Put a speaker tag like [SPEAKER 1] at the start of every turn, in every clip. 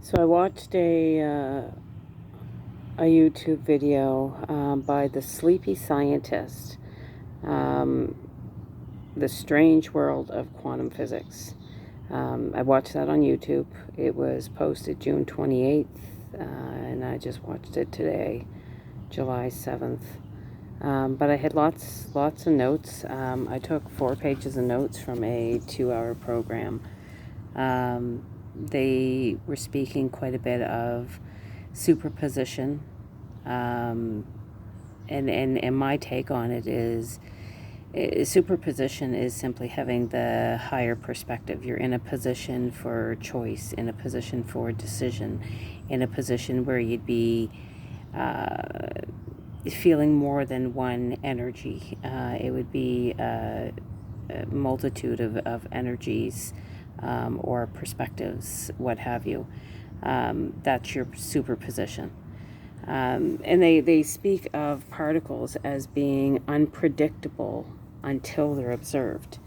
[SPEAKER 1] So I watched a YouTube video by the Sleepy Scientist, um, The Strange World of Quantum Physics. I watched that on YouTube. It was posted June 28th, and I just watched it today, July 7th. But I had lots of notes. I took 4 pages of notes from a 2-hour program. They were speaking quite a bit of superposition, and my take on it is superposition is simply having the higher perspective. You're in a position for choice, in a position for decision, in a position where you'd be feeling more than one energy. It would be a multitude of energies, or perspectives, what have you. That's your superposition. And they speak of particles as being unpredictable until they're observed.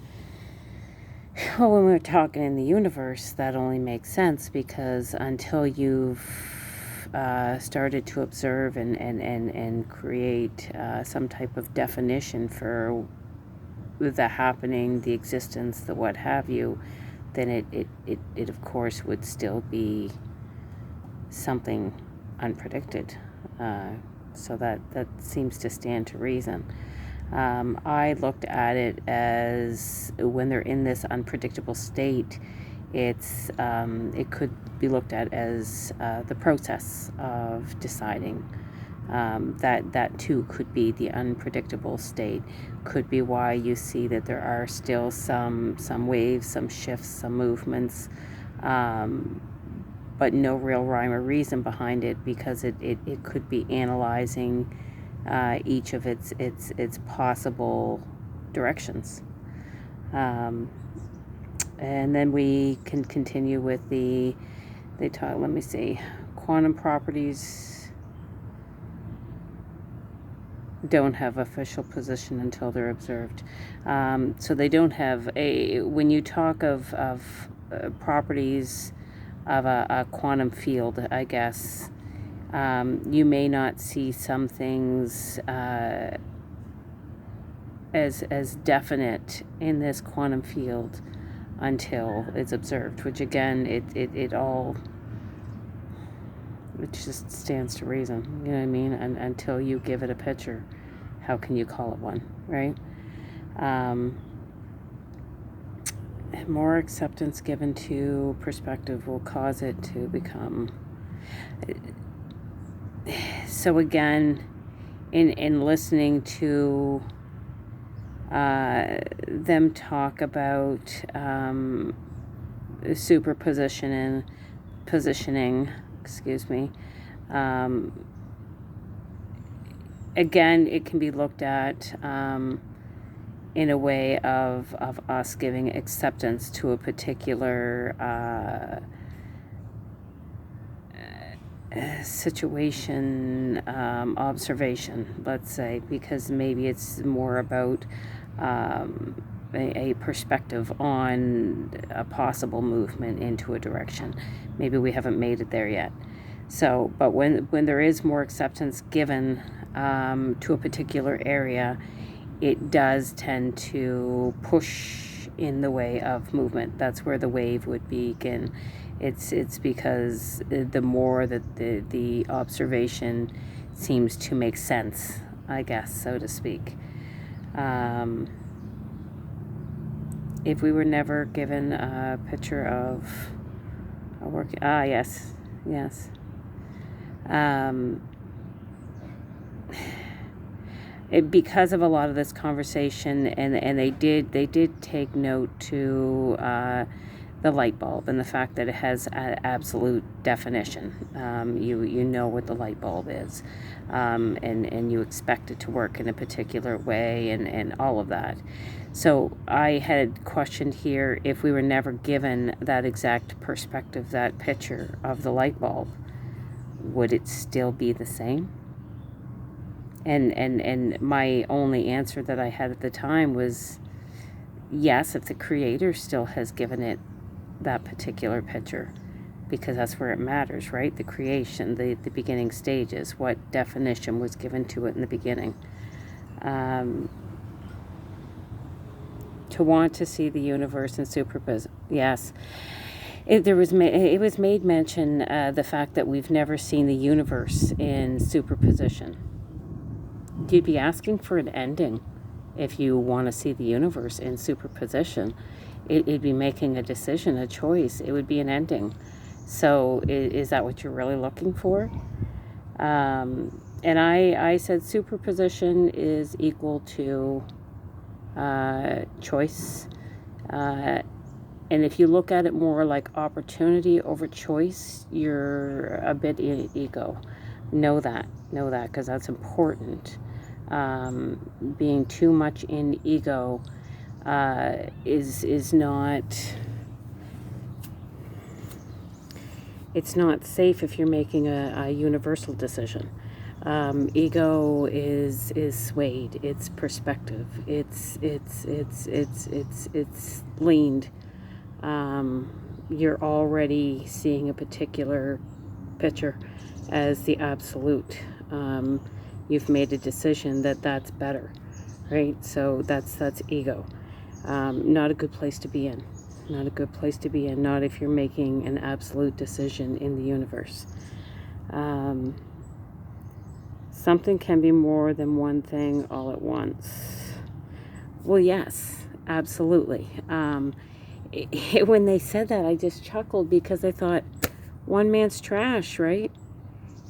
[SPEAKER 1] Well, when we're talking in the universe, that only makes sense because until you've started to observe and create some type of definition for the happening, the existence, the what have you, then it of course would still be something unpredicted. So that seems to stand to reason. I looked at it as when they're in this unpredictable state, it could be looked at as the process of deciding. That too could be the unpredictable state. Could be why you see that there are still some waves, some shifts, some movements, but no real rhyme or reason behind it, because it could be analyzing each of its possible directions. And then we can continue with they talk, let me see, quantum properties don't have official position until they're observed. So they don't have when you talk of properties of a quantum field, I guess, you may not see some things as definite in this quantum field until it's observed, which again, it just stands to reason, you know what I mean? Until you give it a picture, how can you call it one, right? More acceptance given to perspective will cause it to become. So again, in listening to them talk about superposition positioning, excuse me, again, it can be looked at in a way of us giving acceptance to a particular situation, observation, let's say, because maybe it's more about a perspective on a possible movement into a direction. Maybe we haven't made it there yet. So, but when there is more acceptance given to a particular area, it does tend to push in the way of movement. That's where the wave would begin. It's because the more that the observation seems to make sense, I guess, so to speak. If we were never given a picture of a work, yes. Because of a lot of this conversation, and they did take note to the light bulb and the fact that it has an absolute definition. You know what the light bulb is, and you expect it to work in a particular way, and all of that. So I had questioned here, if we were never given that exact perspective, that picture of the light bulb, would it still be the same? And my only answer that I had at the time was yes, if the creator still has given it that particular picture, because that's where it matters, right? The creation, the beginning stages, what definition was given to it in the beginning. To want to see the universe in superposition. Yes. It was made mention, the fact that we've never seen the universe in superposition. You'd be asking for an ending if you want to see the universe in superposition. It'd be making a decision, a choice. It would be an ending. So is that what you're really looking for? And I said superposition is equal to choice. And if you look at it more like opportunity over choice, you're a bit ego. Know that, because that's important. Being too much in ego is not. It's not safe if you're making a universal decision. Ego is swayed. It's perspective. It's leaned. You're already seeing a particular picture as the absolute. You've made a decision that's better, right? So that's ego. Not a good place to be in. Not a good place to be in. Not if you're making an absolute decision in the universe. Something can be more than one thing all at once. Well, yes, absolutely. When they said that, I just chuckled because I thought, one man's trash, right?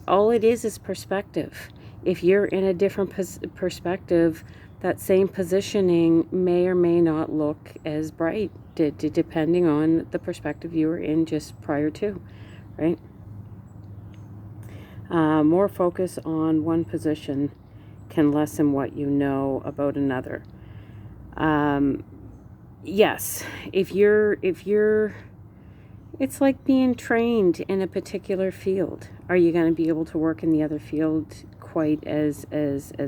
[SPEAKER 1] All it is perspective. If you're in a different perspective, that same positioning may or may not look as bright, depending on the perspective you were in just prior to, right? More focus on one position can lessen what you know about another. Yes, if you're, it's like being trained in a particular field. Are you going to be able to work in the other field quite as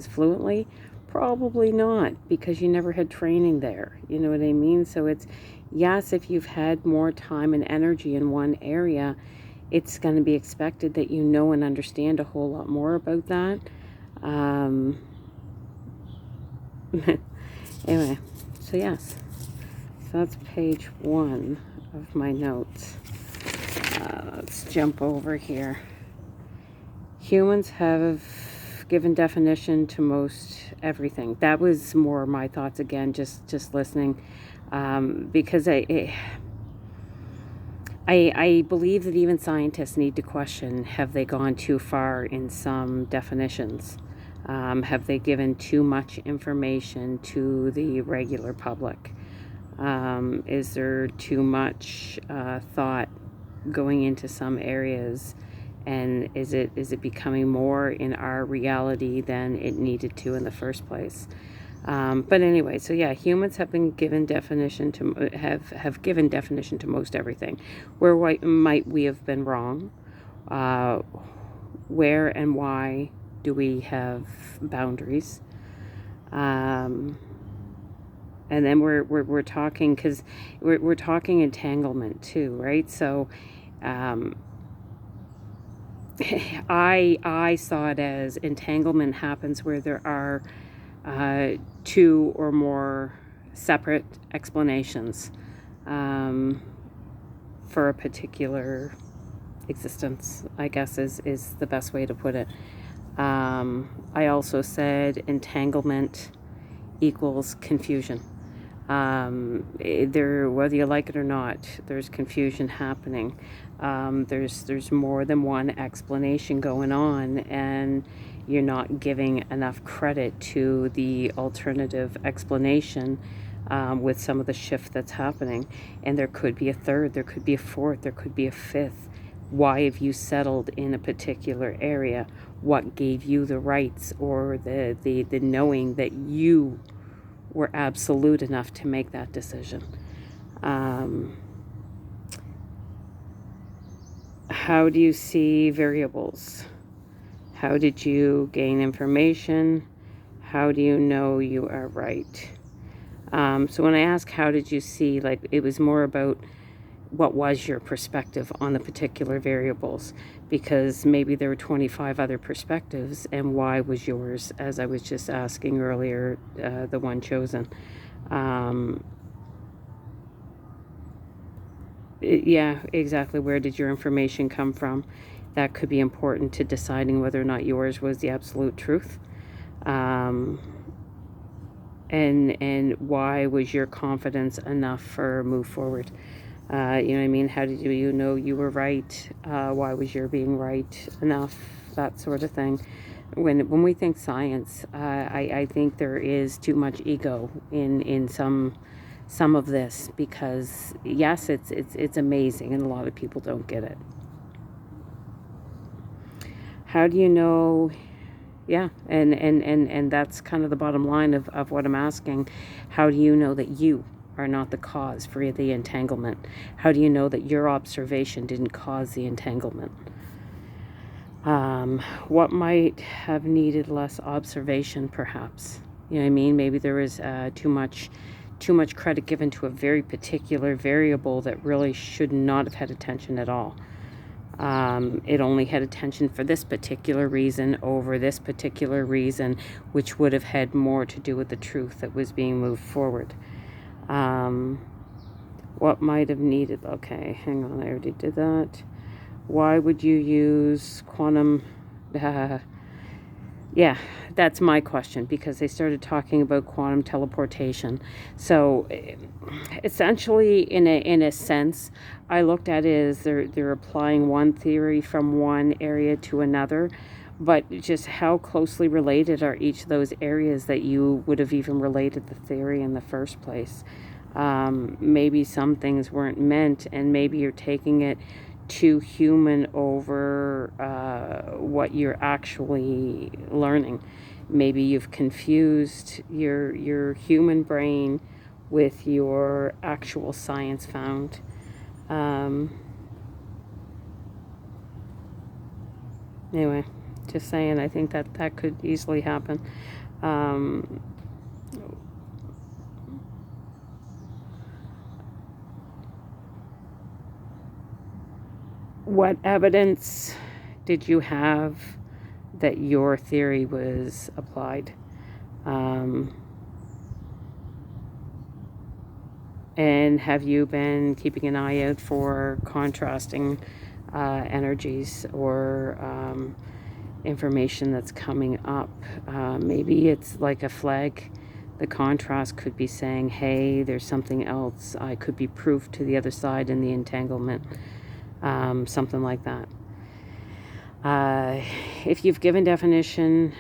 [SPEAKER 1] fluently? Probably not, because you never had training there. You know what I mean? So it's, yes, if you've had more time and energy in one area, it's going to be expected that you know and understand a whole lot more about that. Anyway, so yes. So that's page 1 of my notes. Let's jump over here. Humans have given definition to most everything. That was more my thoughts again, just listening, because I believe that even scientists need to question, have they gone too far in some definitions? Have they given too much information to the regular public? Is there too much thought going into some areas, and is it becoming more in our reality than it needed to in the first place? But anyway, so yeah, humans have been given definition to have given definition to most everything. Where might we have been wrong? Where and why do we have boundaries? And then we're talking, because we're talking entanglement too, right? So I saw it as entanglement happens where there are 2 or more separate explanations for a particular existence, I guess is the best way to put it. I also said entanglement equals confusion. Whether you like it or not, there's confusion happening. There's more than one explanation going on, and you're not giving enough credit to the alternative explanation with some of the shift that's happening. And there could be a third, there could be a fourth, there could be a fifth. Why have you settled in a particular area? What gave you the rights or the knowing that you were absolute enough to make that decision? How do you see variables? How did you gain information? How do you know you are right? So when I ask how did you see, like, it was more about what was your perspective on the particular variables, because maybe there were 25 other perspectives, and why was yours, as I was just asking earlier, the one chosen? Yeah, exactly. Where did your information come from? That could be important to deciding whether or not yours was the absolute truth. Um, and why was your confidence enough for move forward? You know what I mean? How did you know you were right? Why was your being right enough? That sort of thing. When we think science, I think there is too much ego in some of this, because yes, it's amazing, and a lot of people don't get it. How do you know? Yeah, and that's kind of the bottom line of what I'm asking. How do you know that you are not the cause for the entanglement? How do you know that your observation didn't cause the entanglement? What might have needed less observation, perhaps? You know what I mean? Maybe there was too much credit given to a very particular variable that really should not have had attention at all. It only had attention for this particular reason over this particular reason, which would have had more to do with the truth that was being moved forward. What might have needed? Okay, hang on, I already did that. Why would you use quantum? Yeah, that's my question, because they started talking about quantum teleportation. So essentially, in a sense, I looked at it as they're applying one theory from one area to another, but just how closely related are each of those areas that you would have even related the theory in the first place? Maybe some things weren't meant, and maybe you're taking it too human over what you're actually learning. Maybe you've confused your human brain with your actual science found. Anyway, just saying, I think that could easily happen. What evidence did you have that your theory was applied? And have you been keeping an eye out for contrasting energies or information that's coming up? Maybe it's like a flag. The contrast could be saying, hey, there's something else. I could be proof to the other side in the entanglement. Something like that. If you've given definition,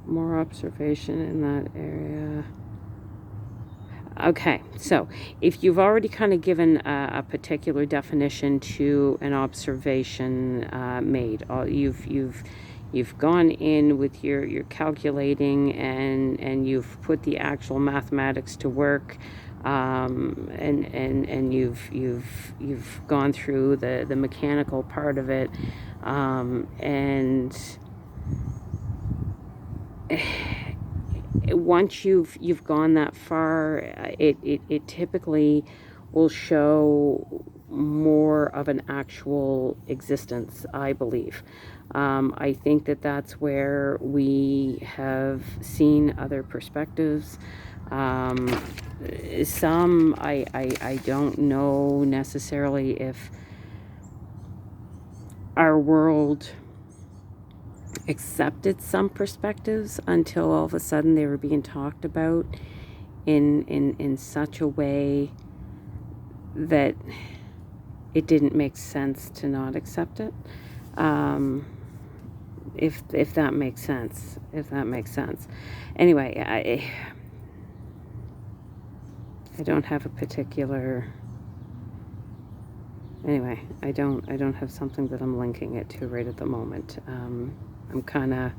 [SPEAKER 1] more observation in that area. Okay, so if you've already kind of given a particular definition to an observation made, you've gone in with your calculating, and you've put the actual mathematics to work. And you've gone through the mechanical part of it, and once you've gone that far, it typically will show more of an actual existence, I believe. I think that's where we have seen other perspectives. Some I don't know necessarily if our world accepted some perspectives until all of a sudden they were being talked about in such a way that it didn't make sense to not accept it. If that makes sense. Anyway, I don't have a particular. Anyway, I don't have something that I'm linking it to right at the moment. I'm kind of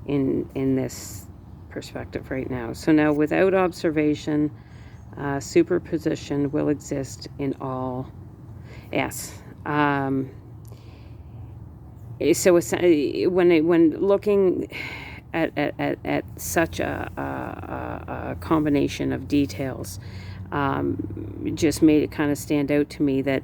[SPEAKER 1] in this perspective right now. So now, without observation, superposition will exist in all. Yes. So when looking at such a combination of details, just made it kind of stand out to me that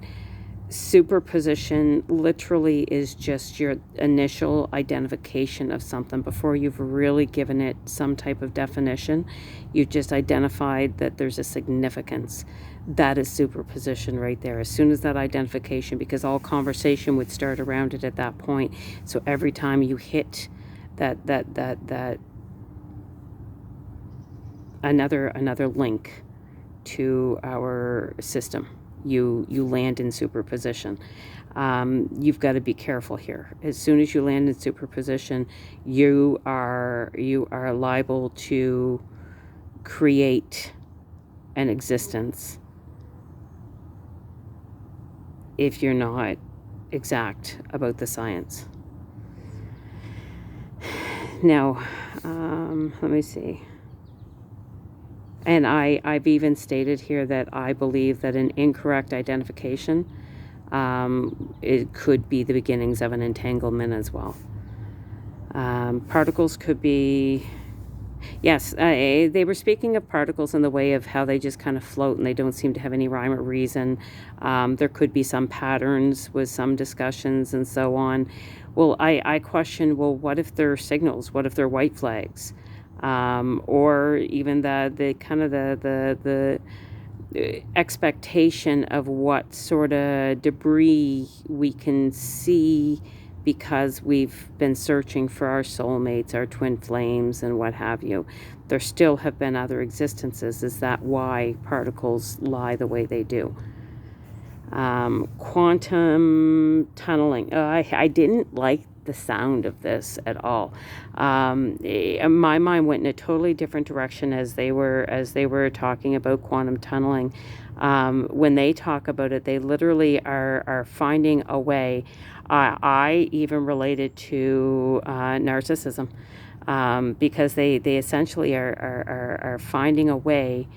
[SPEAKER 1] superposition literally is just your initial identification of something before you've really given it some type of definition. You've just identified that there's a significance. That is superposition right there. As soon as that identification, because all conversation would start around it at that point. So every time you hit that another link to our system, you land in superposition. You've got to be careful here. As soon as you land in superposition, you are liable to create an existence if you're not exact about the science. Now, let me see. And I've even stated here that I believe that an incorrect identification, it could be the beginnings of an entanglement as well. Particles could be, yes, they were speaking of particles in the way of how they just kind of float and they don't seem to have any rhyme or reason. There could be some patterns with some discussions and so on. Well, I question, well, what if they're signals? What if they're white flags? Or even the kind of the expectation of what sort of debris we can see because we've been searching for our soulmates, our twin flames, and what have you. There still have been other existences. Is that why particles lie the way they do? Quantum tunneling. I didn't like the sound of this at all. My mind went in a totally different direction as they were talking about quantum tunneling. When they talk about it, they literally are finding a way. I even related to narcissism, because they essentially are finding a way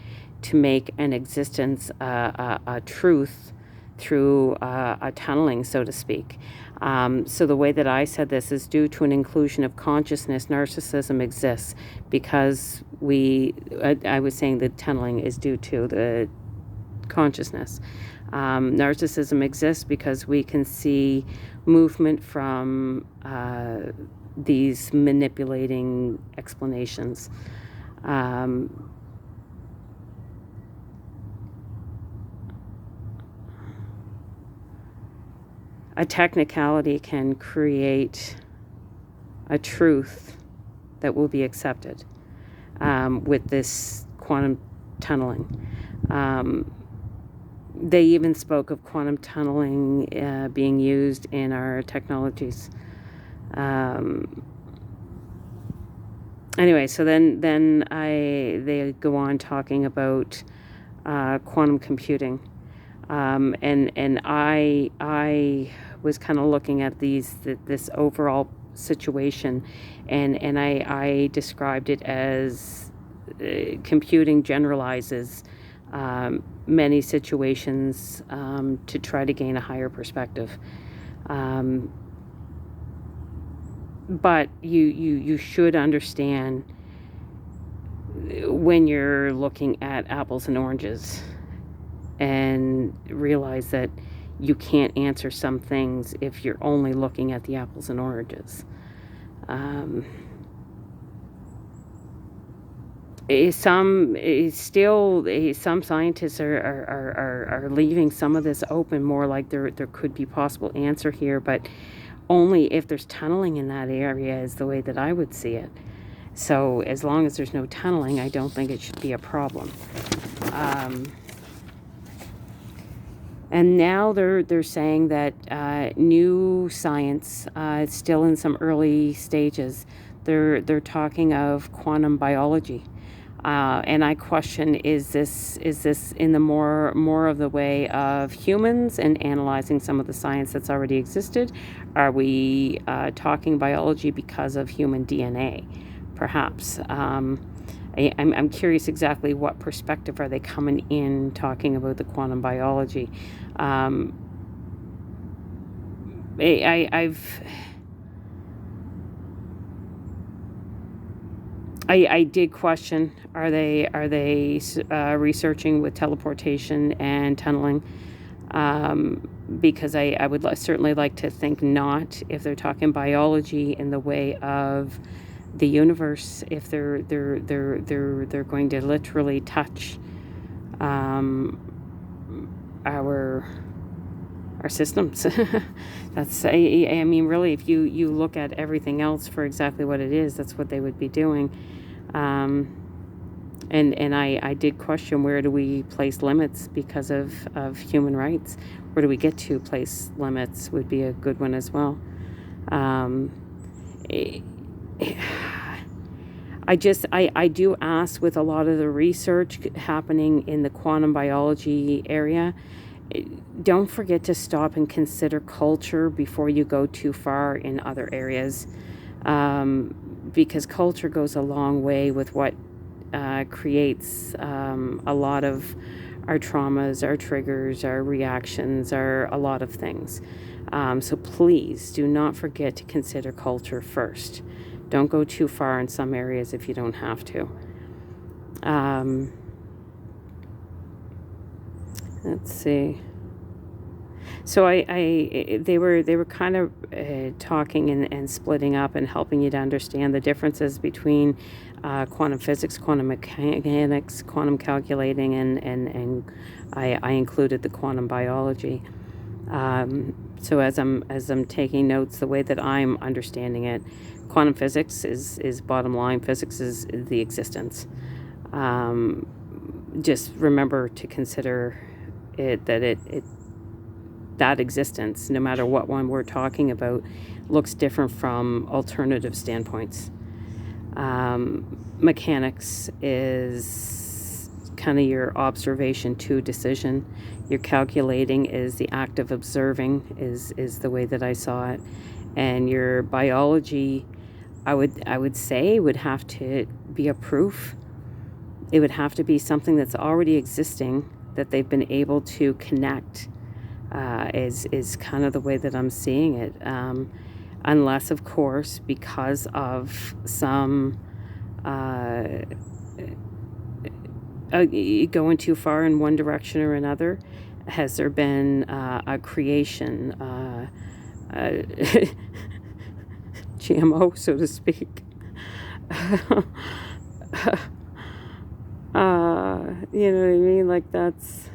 [SPEAKER 1] to make an existence a truth through a tunneling, so to speak. So the way that I said this is due to an inclusion of consciousness. Narcissism exists because I was saying that tunneling is due to the consciousness. Narcissism exists because we can see movement from these manipulating explanations. A technicality can create a truth that will be accepted with this quantum tunneling. They even spoke of quantum tunneling being used in our technologies. Anyway, so then they go on talking about quantum computing. And I was kind of looking at this overall situation, and I described it as computing generalizes many situations to try to gain a higher perspective. But you should understand when you're looking at apples and oranges, and realize that you can't answer some things if you're only looking at the apples and oranges. Some scientists are leaving some of this open, more like there could be possible answer here, but only if there's tunneling in that area is the way that I would see it. So as long as there's no tunneling, I don't think it should be a problem. And now they're saying that new science, it's still in some early stages. They're talking of quantum biology, and I question: is this in the more of the way of humans and analyzing some of the science that's already existed? Are we talking biology because of human DNA, perhaps? I'm curious exactly what perspective are they coming in talking about the quantum biology. I did question, are they researching with teleportation and tunneling? Because I would certainly like to think not, if they're talking biology in the way of the universe, if they're going to literally touch um, our systems. That's I mean, really, if you look at everything else for exactly what it is, that's what they would be doing. um, and I did question, where do we place limits because of human rights? Where do we get to place limits would be a good one as well. um, eh, I do ask, with a lot of the research happening in the quantum biology area, don't forget to stop and consider culture before you go too far in other areas, because culture goes a long way with what creates a lot of our traumas, our triggers, our reactions, a lot of things. So please do not forget to consider culture first. Don't go too far in some areas if you don't have to. Let's see. So they were kind of talking and splitting up and helping you to understand the differences between quantum physics, quantum mechanics, quantum calculating, and I included the quantum biology. So as I'm taking notes, the way that I'm understanding it, quantum physics is bottom line. Physics is the existence. Just remember to consider that existence, no matter what one we're talking about, looks different from alternative standpoints. Mechanics is kind of your observation to decision. Your calculating is the act of observing, is the way that I saw it. And your biology, I would say, would have to be a proof. It would have to be something that's already existing, that they've been able to connect, is kind of the way that I'm seeing it. Unless, of course, because of some going too far in one direction or another, has there been a creation, GMO, so to speak? You know what I mean? Like, that's,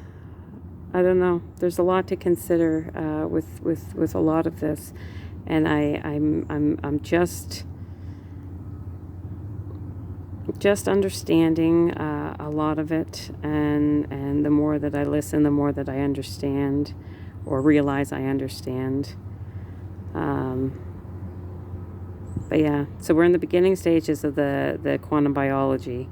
[SPEAKER 1] I don't know. There's a lot to consider with a lot of this, and I'm just understanding a lot of it, and the more that I listen, the more that I understand, or realize I understand. But yeah, so we're in the beginning stages of the quantum biology.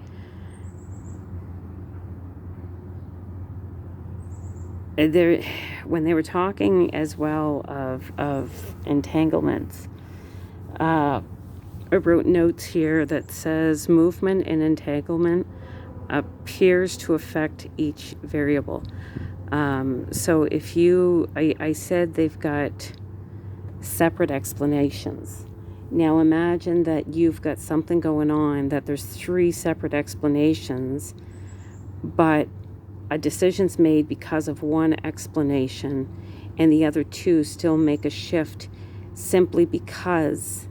[SPEAKER 1] There, when they were talking as well of entanglements, I wrote notes here that says movement and entanglement appears to affect each variable. So if I said they've got separate explanations. Now imagine that you've got something going on, that there's 3 separate explanations, but a decision's made because of one explanation, and the other 2 still make a shift simply because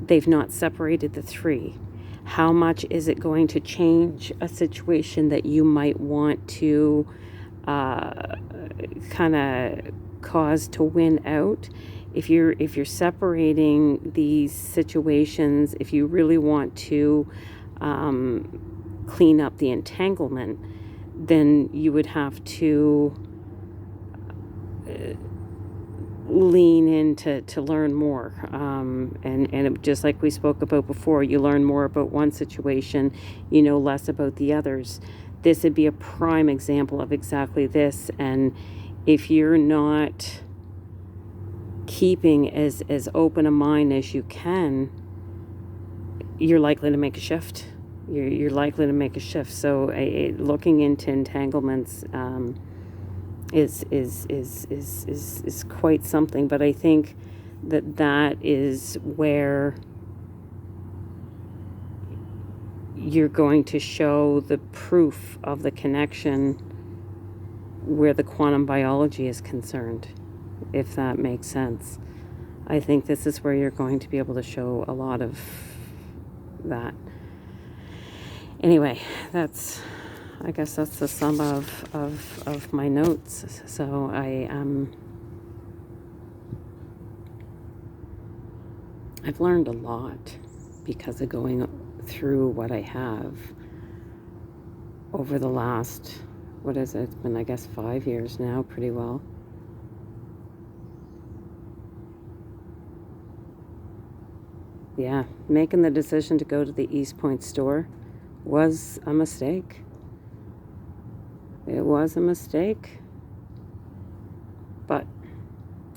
[SPEAKER 1] they've not separated the 3. How much is it going to change a situation that you might want to kind of cause to win out? If you're separating these situations, if you really want to clean up the entanglement, then you would have to lean in to learn more. And just like we spoke about before, you learn more about one situation, you know less about the others. This would be a prime example of exactly this. And if you're not keeping as open a mind as you can, you're likely to make a shift. You're likely to make a shift. So looking into entanglements is quite something. But I think that is where you're going to show the proof of the connection where the quantum biology is concerned, if that makes sense. I think this is where you're going to be able to show a lot of that. Anyway, I guess that's the sum of my notes. So I've learned a lot because of going through what I have over the last, what is it? It's been, I guess, 5 years now, pretty well. Yeah, making the decision to go to the East Point store was a mistake. It was a mistake, but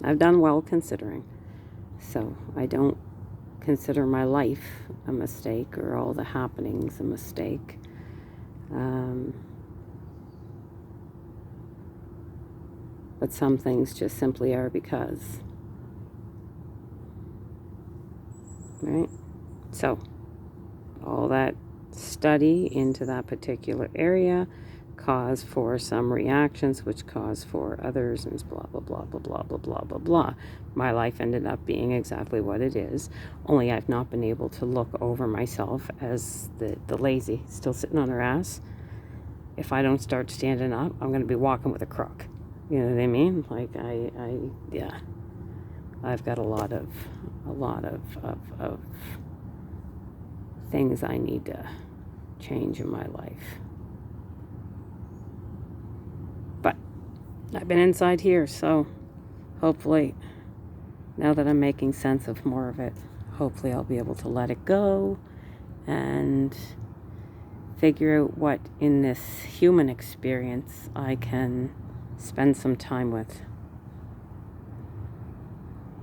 [SPEAKER 1] I've done well considering. So I don't consider my life a mistake or all the happenings a mistake. But some things just simply are because. Right? So, all that study into that particular area cause for some reactions, which cause for others, and blah, blah, blah, blah, blah, blah, blah, blah, blah. My life ended up being exactly what it is, only I've not been able to look over myself as the lazy, still sitting on her ass. If I don't start standing up, I'm going to be walking with a crook. You know what I mean? Like, yeah. I've got a lot of things I need to change in my life. But I've been inside here, so hopefully, now that I'm making sense of more of it, hopefully I'll be able to let it go and figure out what in this human experience I can spend some time with.